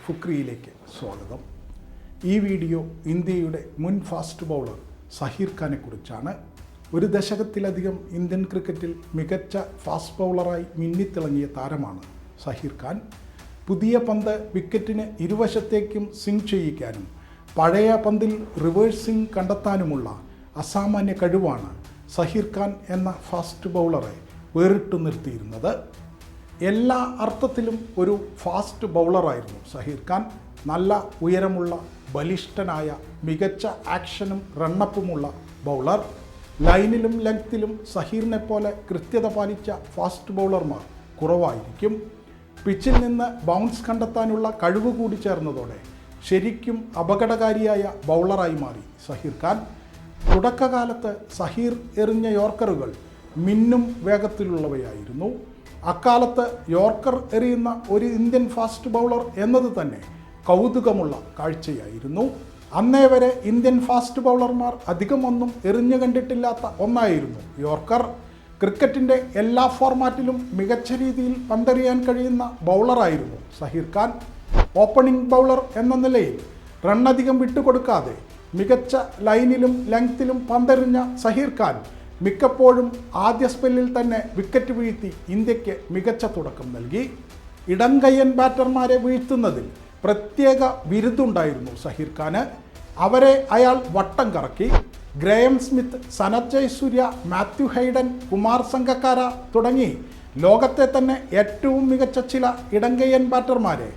ഫുക്രിയിലേക്ക് സ്വാഗതം. ഈ വീഡിയോ ഇന്ത്യയുടെ മുൻ ഫാസ്റ്റ് ബൗളർ സഹീർ ഖാനെ കുറിച്ചാണ്. ഒരു ദശകത്തിലധികം ഇന്ത്യൻ ക്രിക്കറ്റിൽ മികച്ച ഫാസ്റ്റ് ബൗളറായി മിന്നിത്തിളങ്ങിയ താരമാണ് സഹീർ ഖാൻ. പുതിയ പന്ത് വിക്കറ്റിന് ഇരുവശത്തേക്കും സ്വിംഗ് ചെയ്യിക്കാനും പഴയ പന്തിൽ റിവേഴ്സ് സ്വിംഗ് കണ്ടെത്താനുമുള്ള അസാമാന്യ കഴിവാണ് സഹീർ ഖാൻ എന്ന ഫാസ്റ്റ് ബൗളറെ വേറിട്ടു നിർത്തിയിരുന്നത്. എല്ലാ അർത്ഥത്തിലും ഒരു ഫാസ്റ്റ് ബൗളറായിരുന്നു സഹീർ ഖാൻ. നല്ല ഉയരമുള്ള, ബലിഷ്ഠനായ, മികച്ച ആക്ഷനും റണ്ണപ്പുമുള്ള ബൗളർ. ലൈനിലും ലെങ്ത്തിലും സഹീറിനെ പോലെ കൃത്യത പാലിച്ച ഫാസ്റ്റ് ബൗളർമാർ കുറവായിരിക്കും. പിച്ചിൽ നിന്ന് ബൗൺസ് കണ്ടെത്താനുള്ള കഴിവ് കൂടി ചേർന്നതോടെ ശരിക്കും അപകടകാരിയായ ബൗളറായി മാറി സഹീർ ഖാൻ. തുടക്കകാലത്ത് സഹീർ എറിഞ്ഞ യോർക്കറുകൾ മിന്നും വേഗത്തിലുള്ളവയായിരുന്നു. അക്കാലത്ത് യോർക്കർ എറിയുന്ന ഒരു ഇന്ത്യൻ ഫാസ്റ്റ് ബൗളർ എന്നത് തന്നെ കൗതുകമുള്ള കാഴ്ചയായിരുന്നു. അന്നേ വരെ ഇന്ത്യൻ ഫാസ്റ്റ് ബൗളർമാർ അധികമൊന്നും എറിഞ്ഞു കണ്ടിട്ടില്ലാത്ത ഒന്നായിരുന്നു യോർക്കർ. ക്രിക്കറ്റിൻ്റെ എല്ലാ ഫോർമാറ്റിലും മികച്ച രീതിയിൽ പന്തെറിയാൻ കഴിയുന്ന ബൗളറായിരുന്നു സഹീർ ഖാൻ. ഓപ്പണിംഗ് ബൗളർ എന്ന നിലയിൽ റണ്ണധികം വിട്ടുകൊടുക്കാതെ മികച്ച ലൈനിലും ലെങ്ത്തിലും പന്തെറിഞ്ഞ സഹീർ ഖാൻ മിക്കപ്പോഴും ആദ്യ സ്പെല്ലിൽ തന്നെ വിക്കറ്റ് വീഴ്ത്തി ഇന്ത്യക്ക് മികച്ച തുടക്കം നൽകി. ഇടംകയ്യൻ ബാറ്റർമാരെ വീഴ്ത്തുന്നതിൽ പ്രത്യേക ബിരുദുണ്ടായിരുന്നു സഹീർ ഖാന്. അവരെ അയാൾ വട്ടം കറക്കി. ഗ്രേയം സ്മിത്ത്, സനത് ജയസൂര്യ, മാത്യു ഹൈഡൻ, കുമാർ സംഗക്കാര തുടങ്ങി ലോകത്തെ തന്നെ ഏറ്റവും മികച്ച ചില ഇടംകയ്യൻ ബാറ്റർമാരെ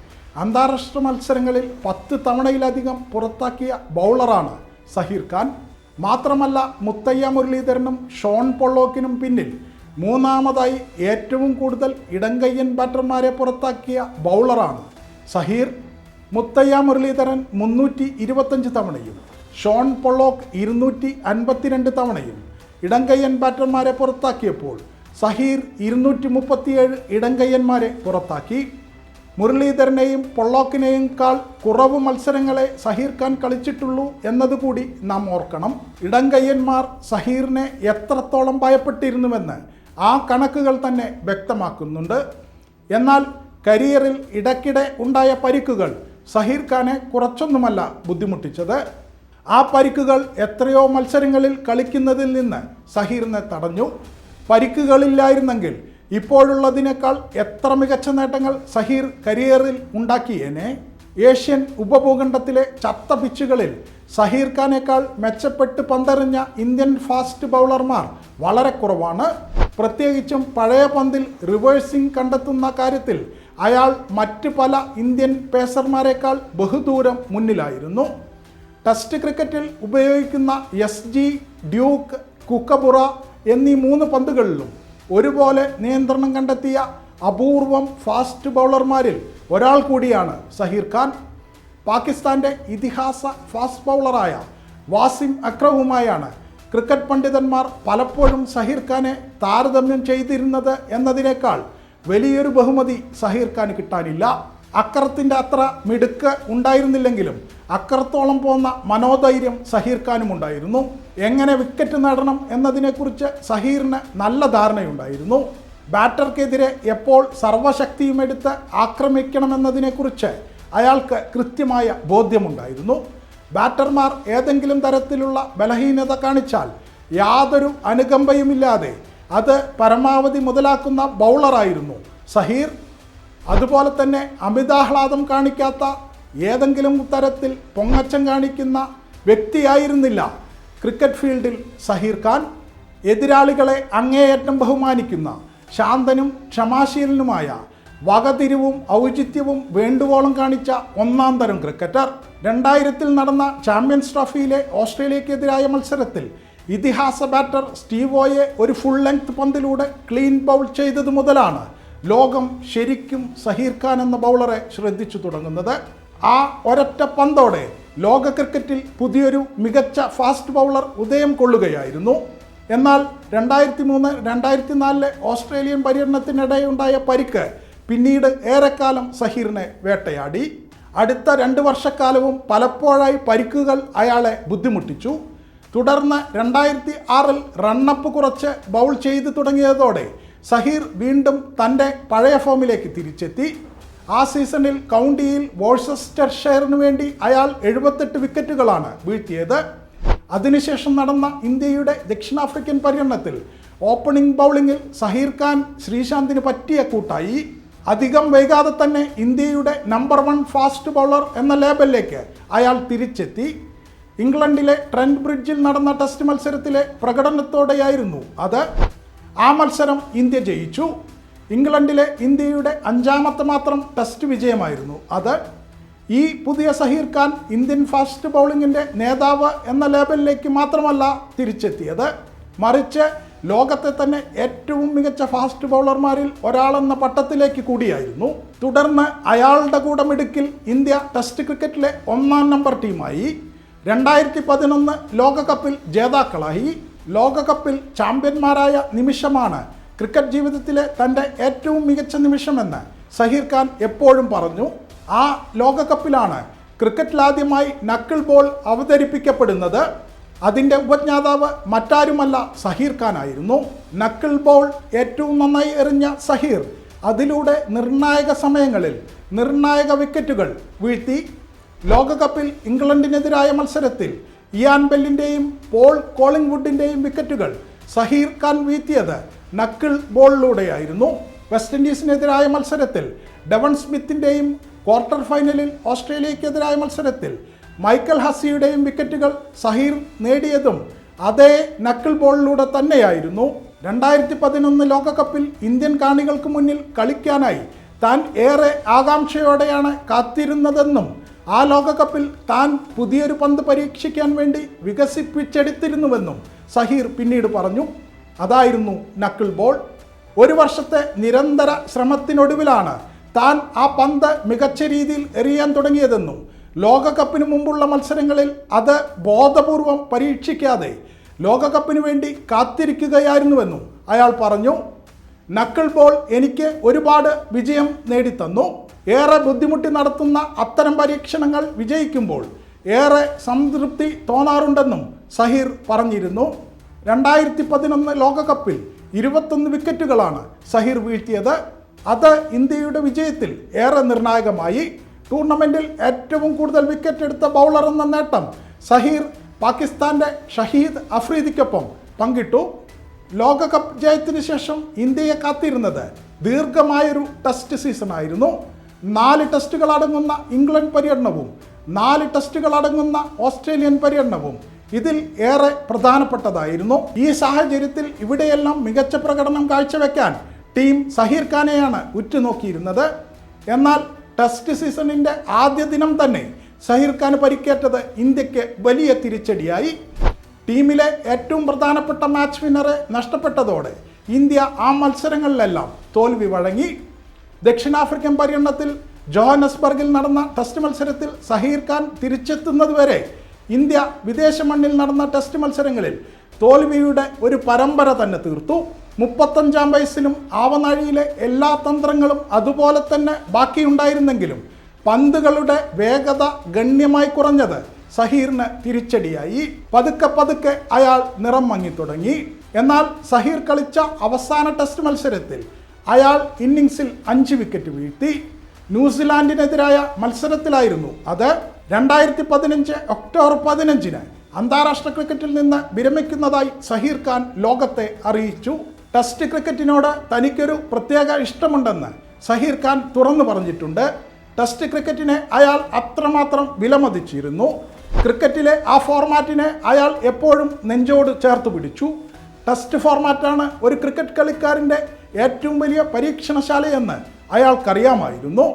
അന്താരാഷ്ട്ര മത്സരങ്ങളിൽ 10 തവണയിലധികം പുറത്താക്കിയ ബൗളറാണ് സഹീർ ഖാൻ. മാത്രമല്ല, മുത്തയ്യ മുരളീധരനും ഷോൺ പൊള്ളോക്കിനും പിന്നിൽ മൂന്നാമതായി ഏറ്റവും കൂടുതൽ ഇടംകയ്യൻ ബാറ്റർമാരെ പുറത്താക്കിയ ബൗളറാണ് സഹീർ. മുത്തയ്യ മുരളീധരൻ 325 തവണയും ഷോൺ പൊള്ളോക്ക് 252 തവണയും ഇടംകയ്യൻ ബാറ്റർമാരെ പുറത്താക്കിയപ്പോൾ സഹീർ 237 ഇടംകയ്യന്മാരെ പുറത്താക്കി. മുരളീധരനെയും പൊള്ളോക്കിനെയുംക്കാൾ കുറവ് മത്സരങ്ങളെ സഹീർ ഖാൻ കളിച്ചിട്ടുള്ളൂ എന്നതുകൂടി നാം ഓർക്കണം. ഇടംകയ്യന്മാർ സഹീറിനെ എത്രത്തോളം ഭയപ്പെട്ടിരുന്നുവെന്ന് ആ കണക്കുകൾ തന്നെ വ്യക്തമാക്കുന്നുണ്ട്. എന്നാൽ കരിയറിൽ ഇടയ്ക്കിടെ ഉണ്ടായ പരിക്കുകൾ സഹീർ ഖാനെ കുറച്ചൊന്നുമല്ല ബുദ്ധിമുട്ടിച്ചത്. ആ പരിക്കുകൾ എത്രയോ മത്സരങ്ങളിൽ കളിക്കുന്നതിൽ നിന്ന് സഹീറിനെ തടഞ്ഞു. പരിക്കുകളില്ലായിരുന്നെങ്കിൽ ഇപ്പോഴുള്ളതിനേക്കാൾ എത്ര മികച്ച നേട്ടങ്ങൾ സഹീർ കരിയറിൽ ഉണ്ടാക്കിയേനെ. ഏഷ്യൻ ഉപഭൂഖണ്ഡത്തിലെ ചത്ത പിച്ചുകളിൽ സഹീർ ഖാനേക്കാൾ മെച്ചപ്പെട്ട് പന്തെറിഞ്ഞ ഇന്ത്യൻ ഫാസ്റ്റ് ബൗളർമാർ വളരെ കുറവാണ്. പ്രത്യേകിച്ചും പഴയ പന്തിൽ റിവേഴ്സിംഗ് കണ്ടെത്തുന്ന കാര്യത്തിൽ അയാൾ മറ്റ് പല ഇന്ത്യൻ പേസർമാരെക്കാൾ ബഹുദൂരം മുന്നിലായിരുന്നു. ടെസ്റ്റ് ക്രിക്കറ്റിൽ ഉപയോഗിക്കുന്ന SG, ഡ്യൂക്ക്, കുക്കബുറ എന്നീ 3 പന്തുകളിലും ഒരുപോലെ നിയന്ത്രണം കണ്ടെത്തിയ അപൂർവം ഫാസ്റ്റ് ബൗളർമാരിൽ ഒരാൾ കൂടിയാണ് സഹീർ ഖാൻ. പാകിസ്ഥാൻ്റെ ഇതിഹാസ ഫാസ്റ്റ് ബൗളറായ വാസിം അക്രമുമായാണ് ക്രിക്കറ്റ് പണ്ഡിതന്മാർ പലപ്പോഴും സഹീർ ഖാനെ താരതമ്യം ചെയ്തിരുന്നത് എന്നതിനേക്കാൾ വലിയൊരു ബഹുമതി സഹീർ ഖാന് കിട്ടാനില്ല. അക്രത്തിൻ്റെ അത്ര മിടുക്ക് ഉണ്ടായിരുന്നില്ലെങ്കിലും അക്രത്തോളം പോന്ന മനോധൈര്യം സഹീർ ഖാനും ഉണ്ടായിരുന്നു. എങ്ങനെ വിക്കറ്റ് നേടണം എന്നതിനെക്കുറിച്ച് സഹീറിന് നല്ല ധാരണയുണ്ടായിരുന്നു. ബാറ്റർക്കെതിരെ എപ്പോൾ സർവശക്തിയും എടുത്ത് ആക്രമിക്കണമെന്നതിനെക്കുറിച്ച് അയാൾക്ക് കൃത്യമായ ബോധ്യമുണ്ടായിരുന്നു. ബാറ്റർമാർ ഏതെങ്കിലും തരത്തിലുള്ള ബലഹീനത കാണിച്ചാൽ യാതൊരു അനുകമ്പയുമില്ലാതെ അത് പരമാവധി മുതലാക്കുന്ന ബൗളറായിരുന്നു സഹീർ. അതുപോലെ തന്നെ അമിതാഹ്ലാദം കാണിക്കാത്ത, ഏതെങ്കിലും തരത്തിൽ പൊങ്ങച്ചം കാണിക്കുന്ന വ്യക്തിയായിരുന്നില്ല ക്രിക്കറ്റ് ഫീൽഡിൽ സഹീർ ഖാൻ. എതിരാളികളെ അങ്ങേയറ്റം ബഹുമാനിക്കുന്ന, ശാന്തനും ക്ഷമാശീലനുമായ, വകതിരിവും ഔചിത്യവും വേണ്ടുവോളം കാണിച്ച ഒന്നാം തരം ക്രിക്കറ്റർ. 2000 നടന്ന ചാമ്പ്യൻസ് ട്രോഫിയിലെ ഓസ്ട്രേലിയക്കെതിരായ മത്സരത്തിൽ ഇതിഹാസ ബാറ്റർ സ്റ്റീവ് ഓയെ ഒരു ഫുൾ ലെങ്ത് പന്തിലൂടെ ക്ലീൻ ബൗൾ ചെയ്തത് മുതലാണ് ലോകം ശരിക്കും സഹീർ ഖാൻ എന്ന ബൗളറെ ശ്രദ്ധിച്ചു തുടങ്ങുന്നത്. ആ ഒരൊറ്റ പന്തോടെ ലോക ക്രിക്കറ്റിൽ പുതിയൊരു മികച്ച ഫാസ്റ്റ് ബൗളർ ഉദയം കൊള്ളുകയായിരുന്നു. എന്നാൽ 2003-2004 ഓസ്ട്രേലിയൻ പര്യടനത്തിനിടെയുണ്ടായ പരിക്ക് പിന്നീട് ഏറെക്കാലം സഹീറിനെ വേട്ടയാടി. അടുത്ത 2 വർഷക്കാലവും പലപ്പോഴായി പരിക്കുകൾ അയാളെ ബുദ്ധിമുട്ടിച്ചു. തുടർന്ന് 2006 റണ്ണപ്പ് കുറച്ച് ബൗൾ ചെയ്തു തുടങ്ങിയതോടെ സഹീർ വീണ്ടും തൻ്റെ പഴയ ഫോമിലേക്ക് തിരിച്ചെത്തി. ആ സീസണിൽ കൗണ്ടിയിൽ വോഴ്സസ്റ്റർഷയറിനു വേണ്ടി അയാൾ 78 വിക്കറ്റുകളാണ് വീഴ്ത്തിയത്. അതിനുശേഷം നടന്ന ഇന്ത്യയുടെ ദക്ഷിണാഫ്രിക്കൻ പര്യടനത്തിൽ ഓപ്പണിംഗ് ബൗളിംഗിൽ സഹീർ ഖാൻ ശ്രീശാന്തിന് പറ്റിയ കൂട്ടായി. അധികം വൈകാതെ തന്നെ ഇന്ത്യയുടെ നമ്പർ 1 ഫാസ്റ്റ് ബൗളർ എന്ന ലേബലിലേക്ക് അയാൾ തിരിച്ചെത്തി. ഇംഗ്ലണ്ടിലെ ട്രെൻറ്റ് ബ്രിഡ്ജിൽ നടന്ന ടെസ്റ്റ് മത്സരത്തിലെ പ്രകടനത്തോടെയായിരുന്നു അത്. ആ മത്സരം ഇന്ത്യ ജയിച്ചു. ഇംഗ്ലണ്ടിലെ ഇന്ത്യയുടെ 5ാമത്തെ മാത്രം ടെസ്റ്റ് വിജയമായിരുന്നു അത്. ഈ പുതിയ സഹീർ ഖാൻ ഇന്ത്യൻ ഫാസ്റ്റ് ബൗളിങ്ങിൻ്റെ നേതാവ് എന്ന ലേബലിലേക്ക് മാത്രമല്ല തിരിച്ചെത്തിയത്, മറിച്ച് ലോകത്തെ തന്നെ ഏറ്റവും മികച്ച ഫാസ്റ്റ് ബൗളർമാരിൽ ഒരാളെന്ന പട്ടത്തിലേക്ക് കൂടിയായിരുന്നു. തുടർന്ന് അയാളുടെ കൂടെ മിടുക്കിൽ ഇന്ത്യ ടെസ്റ്റ് ക്രിക്കറ്റിലെ 1ാം നമ്പർ ടീമായി. 2011 ലോകകപ്പിൽ ജേതാക്കളായി. ലോകകപ്പിൽ ചാമ്പ്യന്മാരായ നിമിഷമാണ് ക്രിക്കറ്റ് ജീവിതത്തിലെ തൻ്റെ ഏറ്റവും മികച്ച നിമിഷമെന്ന് സഹീർ ഖാൻ എപ്പോഴും പറഞ്ഞു. ആ ലോകകപ്പിലാണ് ക്രിക്കറ്റിലാദ്യമായി നക്കിൾ ബോൾ അവതരിപ്പിക്കപ്പെടുന്നത്. അതിൻ്റെ ഉപജ്ഞാതാവ് മറ്റാരുമല്ല സഹീർ ഖാൻ ആയിരുന്നു. നക്കിൾ ബോൾ ഏറ്റവും നന്നായി എറിഞ്ഞ സഹീർ അതിലൂടെ നിർണായക സമയങ്ങളിൽ നിർണായക വിക്കറ്റുകൾ വീഴ്ത്തി. ലോകകപ്പിൽ ഇംഗ്ലണ്ടിനെതിരായ മത്സരത്തിൽ ഇയാൻ ബെല്ലിൻ്റെയും പോൾ കോളിംഗ്വുഡിൻ്റെയും വിക്കറ്റുകൾ സഹീർ ഖാൻ വീഴ്ത്തിയത് നക്കിൾ ബോളിലൂടെയായിരുന്നു. വെസ്റ്റ് ഇൻഡീസിനെതിരായ മത്സരത്തിൽ ഡെവൺ സ്മിത്തിൻ്റെയും ക്വാർട്ടർ ഫൈനലിൽ ഓസ്ട്രേലിയക്കെതിരായ മത്സരത്തിൽ മൈക്കൽ ഹസിയുടെയും വിക്കറ്റുകൾ സഹീർ നേടിയതും അതേ നക്കിൾ ബോളിലൂടെ തന്നെയായിരുന്നു. 2011 ലോകകപ്പിൽ ഇന്ത്യൻ കാണികൾക്ക് മുന്നിൽ കളിക്കാനായി താൻ ഏറെ ആകാംക്ഷയോടെയാണ് കാത്തിരുന്നതെന്നും ആ ലോകകപ്പിൽ താൻ പുതിയൊരു പന്ത് പരീക്ഷിക്കാൻ വേണ്ടി വികസിപ്പിച്ചെടുത്തിരുന്നുവെന്നും സഹീർ പിന്നീട് പറഞ്ഞു. അതായിരുന്നു നക്കിൾ ബോൾ. 1 വർഷത്തെ നിരന്തര ശ്രമത്തിനൊടുവിലാണ് താൻ ആ പന്ത് മികച്ച രീതിയിൽ എറിയാൻ തുടങ്ങിയതെന്നും ലോകകപ്പിന് മുമ്പുള്ള മത്സരങ്ങളിൽ അത് ബോധപൂർവം പരീക്ഷിക്കാതെ ലോകകപ്പിന് വേണ്ടി കാത്തിരിക്കുകയായിരുന്നുവെന്നും അയാൾ പറഞ്ഞു. നക്കിൾ ബോൾ എനിക്ക് ഒരുപാട് വിജയം നേടിത്തന്നു. ഏറെ ബുദ്ധിമുട്ടി നടത്തുന്ന അത്തരം പരീക്ഷണങ്ങൾ വിജയിക്കുമ്പോൾ ഏറെ സംതൃപ്തി തോന്നാറുണ്ടെന്നും സഹീർ പറഞ്ഞിരുന്നു. 2011 ലോകകപ്പിൽ 21 വിക്കറ്റുകളാണ് സഹീർ വീഴ്ത്തിയത്. അത് ഇന്ത്യയുടെ വിജയത്തിൽ ഏറെ നിർണായകമായി. ടൂർണമെൻറ്റിൽ ഏറ്റവും കൂടുതൽ വിക്കറ്റ് എടുത്ത ബൗളർ എന്ന നേട്ടം സഹീർ പാകിസ്ഥാൻ്റെ ഷഹീദ് അഫ്രീദിക്കൊപ്പം പങ്കിട്ടു. ലോകകപ്പ് ജയത്തിന് ശേഷം ഇന്ത്യയെ കാത്തിരുന്നത് ദീർഘമായൊരു ടെസ്റ്റ് സീസണായിരുന്നു. 4 ടെസ്റ്റുകൾ അടങ്ങുന്ന ഇംഗ്ലണ്ട് പര്യടനവും 4 ടെസ്റ്റുകൾ അടങ്ങുന്ന ഓസ്ട്രേലിയൻ പര്യടനവും ഇതിൽ ഏറെ പ്രധാനപ്പെട്ടതായിരുന്നു. ഈ സാഹചര്യത്തിൽ ഇവിടെയെല്ലാം മികച്ച പ്രകടനം കാഴ്ചവെക്കാൻ ടീം സഹീർ ഖാനെയാണ് ഉറ്റുനോക്കിയിരുന്നത്. എന്നാൽ ടെസ്റ്റ് സീസണിൻ്റെ ആദ്യ ദിനം തന്നെ സഹീർ ഖാന് പരിക്കേറ്റത് ഇന്ത്യക്ക് വലിയ തിരിച്ചടിയായി. ടീമിലെ ഏറ്റവും പ്രധാനപ്പെട്ട മാച്ച് വിന്നറെ നഷ്ടപ്പെട്ടതോടെ ഇന്ത്യ ആ മത്സരങ്ങളിലെല്ലാം തോൽവി വഴങ്ങി. ദക്ഷിണാഫ്രിക്കൻ പര്യടനത്തിൽ ജോഹന്നസ്ബർഗിൽ നടന്ന ടെസ്റ്റ് മത്സരത്തിൽ സഹീർ ഖാൻ തിരിച്ചെത്തുന്നതുവരെ ഇന്ത്യ വിദേശ മണ്ണിൽ നടന്ന ടെസ്റ്റ് മത്സരങ്ങളിൽ തോൽവിയുടെ ഒരു പരമ്പര തന്നെ തീർത്തു. 35-ാം വയസ്സിലും ആവനാഴിയിലെ എല്ലാ തന്ത്രങ്ങളും അതുപോലെ തന്നെ ബാക്കിയുണ്ടായിരുന്നെങ്കിലും പന്തുകളുടെ വേഗത ഗണ്യമായി കുറഞ്ഞത് സഹീറിന് തിരിച്ചടിയായി. പതുക്കെ അയാൾ നിറം മങ്ങി തുടങ്ങി. എന്നാൽ സഹീർ കളിച്ച അവസാന ടെസ്റ്റ് മത്സരത്തിൽ അയാൾ ഇന്നിങ്സിൽ 5 വിക്കറ്റ് വീഴ്ത്തി. ന്യൂസിലാൻഡിനെതിരായ മത്സരത്തിലായിരുന്നു അത്. 2015 ഒക്ടോബർ 15-ന് അന്താരാഷ്ട്ര ക്രിക്കറ്റിൽ നിന്ന് വിരമിക്കുന്നതായി സഹീർ ഖാൻ ലോകത്തെ അറിയിച്ചു. ടെസ്റ്റ് ക്രിക്കറ്റിനോട് തനിക്കൊരു പ്രത്യേക ഇഷ്ടമുണ്ടെന്ന് സഹീർ ഖാൻ തുറന്നു പറഞ്ഞിട്ടുണ്ട്. ടെസ്റ്റ് ക്രിക്കറ്റിനെ അയാൾ അത്രമാത്രം വിലമതിച്ചിരുന്നു. ക്രിക്കറ്റിലെ ആ ഫോർമാറ്റിനെ അയാൾ എപ്പോഴും നെഞ്ചോട് ചേർത്ത് പിടിച്ചു. ടെസ്റ്റ് ഫോർമാറ്റാണ് ഒരു ക്രിക്കറ്റ് കളിക്കാരൻ്റെ ഏറ്റവും വലിയ പരീക്ഷണശാലയെന്ന് അയാൾക്കറിയാമായിരുന്നു.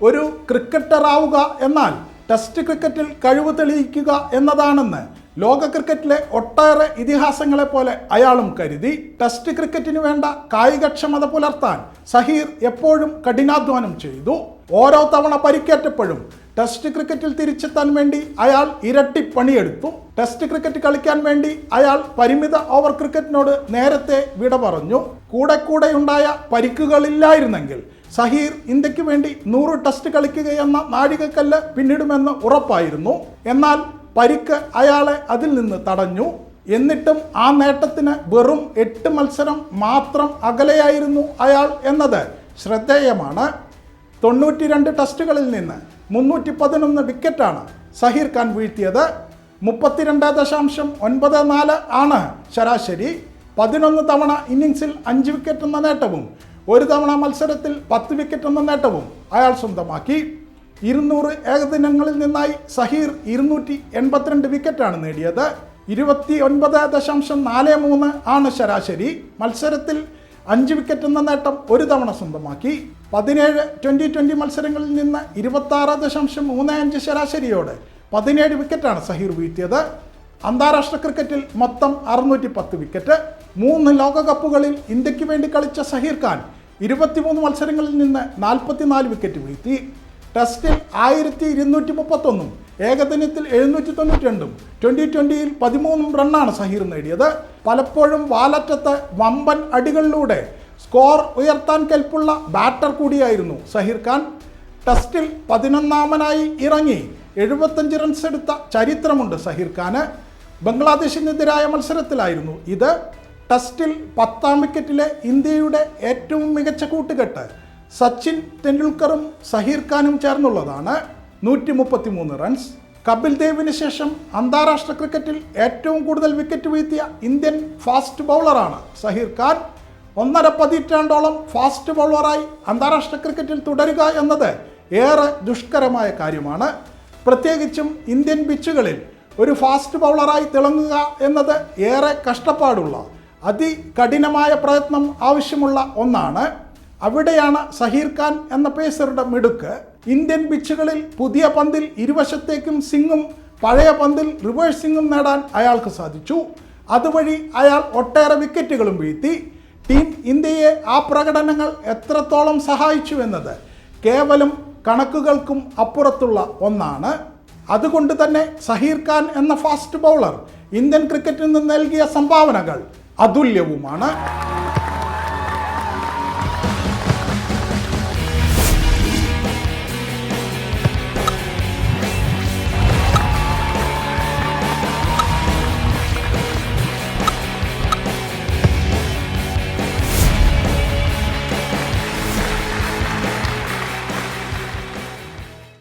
ഒരു ക്രിക്കറ്ററാവുക എന്നാൽ ടെസ്റ്റ് ക്രിക്കറ്റിൽ കഴിവ് തെളിയിക്കുക എന്നതാണെന്ന് ലോക ക്രിക്കറ്റിലെ ഒട്ടേറെ ഇതിഹാസങ്ങളെ പോലെ അയാളും കരുതി. ടെസ്റ്റ് ക്രിക്കറ്റിന് വേണ്ട കായികക്ഷമത പുലർത്താൻ സഹീർ എപ്പോഴും കഠിനാധ്വാനം ചെയ്തു. ഓരോ തവണ പരിക്കേറ്റപ്പോഴും ടെസ്റ്റ് ക്രിക്കറ്റിൽ തിരിച്ചെത്താൻ വേണ്ടി അയാൾ ഇരട്ടി പണിയെടുത്തു. ടെസ്റ്റ് ക്രിക്കറ്റ് കളിക്കാൻ വേണ്ടി അയാൾ പരിമിത ഓവർ ക്രിക്കറ്റിനോട് നേരത്തെ വിട പറഞ്ഞു. കൂടെയുണ്ടായ പരിക്കുകളില്ലായിരുന്നെങ്കിൽ സഹീർ ഇന്ത്യക്ക് വേണ്ടി 100 ടെസ്റ്റ് കളിക്കുകയെന്ന നാഴികക്കല്ല് പിന്നിടുമെന്ന് ഉറപ്പായിരുന്നു. എന്നാൽ പരിക്ക് അയാളെ അതിൽ നിന്ന് തടഞ്ഞു. എന്നിട്ടും ആ നേട്ടത്തിന് വെറും 8 മത്സരം മാത്രം അകലെയായിരുന്നു അയാൾ എന്നത് ശ്രദ്ധേയമാണ്. 92 ടെസ്റ്റുകളിൽ നിന്ന് 311 വിക്കറ്റാണ് സഹീർ ഖാൻ വീഴ്ത്തിയത്. 32.94 ആണ് ശരാശരി. 11 തവണ ഇന്നിങ്സിൽ 5 വിക്കറ്റ് എന്ന നേട്ടവും 1 തവണ മത്സരത്തിൽ 10 വിക്കറ്റ് എന്ന നേട്ടവും അയാൾ സ്വന്തമാക്കി. 200 ഏകദിനങ്ങളിൽ നിന്നായി സഹീർ 282 വിക്കറ്റാണ് നേടിയത്. 29.43 ആണ് ശരാശരി. മത്സരത്തിൽ 5 വിക്കറ്റ് എന്ന നേട്ടം 1 തവണ സ്വന്തമാക്കി. 17 20-20 മത്സരങ്ങളിൽ നിന്ന് 26.35 ശരാശരിയോടെ 17 വിക്കറ്റാണ് സഹീർ വീഴ്ത്തിയത്. അന്താരാഷ്ട്ര ക്രിക്കറ്റിൽ മൊത്തം 610 വിക്കറ്റ്. 3 ലോകകപ്പുകളിൽ ഇന്ത്യക്ക് വേണ്ടി കളിച്ച സഹീർ ഖാൻ 23 മത്സരങ്ങളിൽ നിന്ന് 44 വിക്കറ്റ് വീഴ്ത്തി. ടെസ്റ്റിൽ 1231, ഏകദിനത്തിൽ 792, 20-20യിൽ 13 റണ്ണാണ് സഹീർ നേടിയത്. പലപ്പോഴും വാലറ്റത്ത് വമ്പൻ അടികളിലൂടെ സ്കോർ ഉയർത്താൻ കെൽപ്പുള്ള ബാറ്റർ കൂടിയായിരുന്നു സഹീർ ഖാൻ. ടെസ്റ്റിൽ 11ാമനായി ഇറങ്ങി 75 റൺസ് എടുത്ത ചരിത്രമുണ്ട് സഹീർ ഖാന്. ബംഗ്ലാദേശിനെതിരായ മത്സരത്തിലായിരുന്നു ഇത്. ടെസ്റ്റിൽ 10ാം വിക്കറ്റിലെ ഇന്ത്യയുടെ ഏറ്റവും മികച്ച കൂട്ടുകെട്ട് സച്ചിൻ ടെണ്ടുൽക്കറും സഹീർ ഖാനും ചേർന്നുള്ളതാണ്. 133 റൺസ്. കപിൽ ദേവിന് ശേഷം അന്താരാഷ്ട്ര ക്രിക്കറ്റിൽ ഏറ്റവും കൂടുതൽ വിക്കറ്റ് വീഴ്ത്തിയ ഇന്ത്യൻ ഫാസ്റ്റ് ബൗളറാണ് സഹീർ ഖാൻ. 1.5 പതിറ്റാണ്ടോളം ഫാസ്റ്റ് ബൗളറായി അന്താരാഷ്ട്ര ക്രിക്കറ്റിൽ തുടരുക എന്നത് ഏറെ ദുഷ്കരമായ കാര്യമാണ്. പ്രത്യേകിച്ചും ഇന്ത്യൻ പിച്ചുകളിൽ ഒരു ഫാസ്റ്റ് ബൗളറായി തിളങ്ങുക എന്നത് ഏറെ കഷ്ടപ്പാടുള്ള, അതികഠിനമായ പ്രയത്നം ആവശ്യമുള്ള ഒന്നാണ്. അവിടെയാണ് സഹീർ ഖാൻ എന്ന പേസറുടെ മിടുക്ക്. ഇന്ത്യൻ പിച്ചുകളിൽ പുതിയ പന്തിൽ ഇരുവശത്തേക്കും സിങ്ങും പഴയ പന്തിൽ റിവേഴ്സിങ്ങും നേടാൻ അയാൾക്ക് സാധിച്ചു. അതുവഴി അയാൾ ഒട്ടേറെ വിക്കറ്റുകളും വീഴ്ത്തി. ടീം ഇന്ത്യയെ ആ പ്രകടനങ്ങൾ എത്രത്തോളം സഹായിച്ചു എന്നത് കേവലം കണക്കുകൾക്കും അപ്പുറത്തുള്ള ഒന്നാണ്. അതുകൊണ്ട് തന്നെ സഹീർ ഖാൻ എന്ന ഫാസ്റ്റ് ബൗളർ ഇന്ത്യൻ ക്രിക്കറ്റിൽ നിന്ന് നൽകിയ സംഭാവനകൾ അതുല്യവുമാണ്.